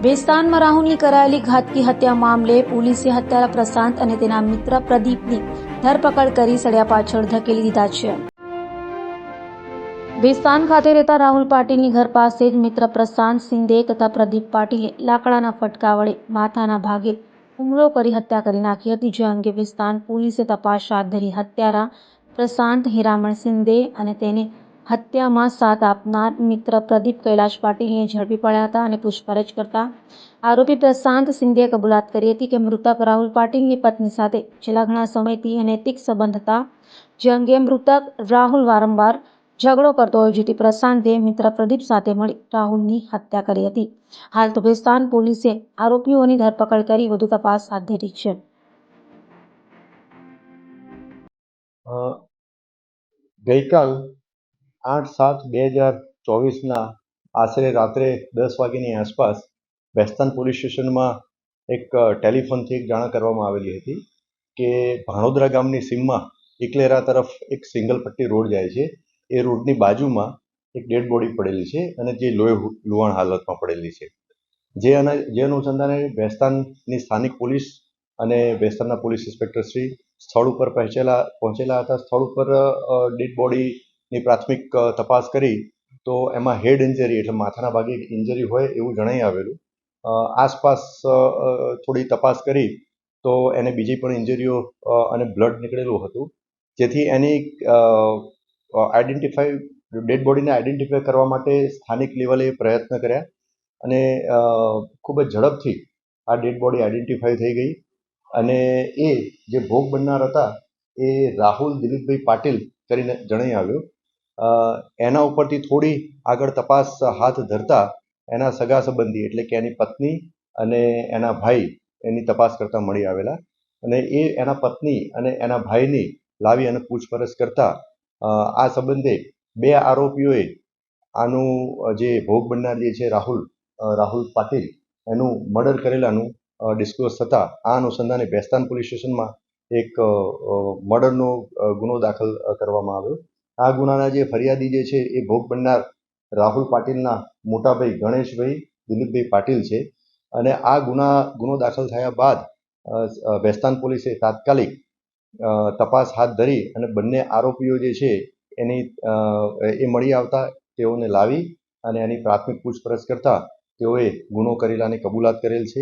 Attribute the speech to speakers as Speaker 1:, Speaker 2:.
Speaker 1: વેસ્તાનમાં રાહુલની કરાયેલી ઘાતકી હત્યા મામલે પોલીસે હત્યારા પ્રશાંત અને તેના મિત્ર પ્રદીપની ધરપકડ કરી સળિયા પાછળ ધકેલી દીધા છે. વેસ્તાન ખાતે રહેતા રાહુલ પાટીલની ઘર પાસે જ મિત્ર પ્રશાંત શિંદે તથા પ્રદીપ પાટીલે લાકડાના ફટકા વડે માથાના ભાગે હુમલો કરી હત્યા કરી નાખી હતી. જે અંગે વેસ્તાન પોલીસે તપાસ હાથ ધરી હત્યારા પ્રશાંત હીરામણ શિંદે અને તેને હત્યામાં સાથ આપનાર મિત્ર પ્રદીપ કૈલાશ પાટીલને ઝડપી પડ્યા હતા અને પૂછપરછ કરતા આરોપી પ્રશાંત શિંદેએ કબૂલાત કરી હતી કે મૃતક રાહુલ પાટીલની પત્ની સાથે છેલ્લા ઘણા સમયથી અનૈતિક સંબંધ હતા. જે અંગે મૃતક રાહુલ વારંવાર ઝઘડો કરતો હોય જેથી પ્રશાંતે મિત્ર પ્રદીપ સાથે મળી રાહુલની હત્યા કરી હતી. હાલ તો વેસ્તાન પોલીસે આરોપીઓની ધરપકડ કરી વધુ તપાસ હાથ ધરી છે.
Speaker 2: ગઈકાલ 8/7/2024ના આશરે રાત્રે 10 વાગ્યાની આસપાસ વેસ્તાન પોલીસ સ્ટેશનમાં એક ટેલિફોનથી એક જાણ કરવામાં આવેલી હતી કે ભાણોદરા ગામની સીમમાં ઇકલેરા તરફ એક સિંગલ પટ્ટી રોડ જાય છે. એ રોડની બાજુમાં એક ડેડ બોડી પડેલી છે અને જે લુહાણ હાલતમાં પડેલી છે. જે અનુસંધાને વેસ્તાનની સ્થાનિક પોલીસ અને વેસ્તાનના પોલીસ ઇન્સ્પેક્ટર શ્રી સ્થળ ઉપર પહોંચેલા હતા. સ્થળ ઉપર ડેડ બોડીની પ્રાથમિક તપાસ કરી તો એમાં હેડ ઇન્જરી એટલે માથાના ભાગે ઇન્જરી હોય એવું જણાઈ આવેલું. આસપાસ થોડી તપાસ કરી તો એને બીજી પણ ઇન્જરીઓ અને બ્લડ નીકળેલું હતું. જેથી એની ડેડ બોડીને આઈડેન્ટિફાઈ કરવા માટે સ્થાનિક લેવલે પ્રયત્ન કર્યા અને ખૂબ જ ઝડપથી આ ડેડ બોડી આઈડેન્ટિફાઈ થઈ ગઈ અને એ જે ભોગ બનનાર હતા એ રાહુલ દિલીપભાઈ પાટીલ કરીને જણાઈ આવ્યું. એના ઉપરથી થોડી આગળ તપાસ હાથ ધરતા એના સગા સંબંધી એટલે કે એની પત્ની અને એના ભાઈ એની તપાસ કરતા મળી આવેલા અને એ એના પત્ની અને એના ભાઈની લાવી અને પૂછપરછ કરતા આ સંબંધે બે આરોપીઓએ આનું જે ભોગ બનનાર જે છે રાહુલ પાટીલ એનું મર્ડર કરેલાનું ડિસ્ક્લોઝ થતાં આ અનુસંધાને વેસ્તાન પોલીસ સ્ટેશનમાં એક મર્ડરનો ગુનો દાખલ કરવામાં આવ્યો. આ ગુનાના જે ફરિયાદી જે છે એ ભોગ બનનાર રાહુલ પાટીલના મોટાભાઈ ગણેશભાઈ દિલીપભાઈ પાટીલ છે અને આ ગુનો દાખલ થયા બાદ વેસ્તાન પોલીસે તાત્કાલિક તપાસ હાથ ધરી અને બંને આરોપીઓ જે છે એ મળી આવતા તેઓને લાવી અને એની પ્રાથમિક પૂછપરછ કરતા તેઓએ ગુનો કરેલાની કબૂલાત કરેલ છે.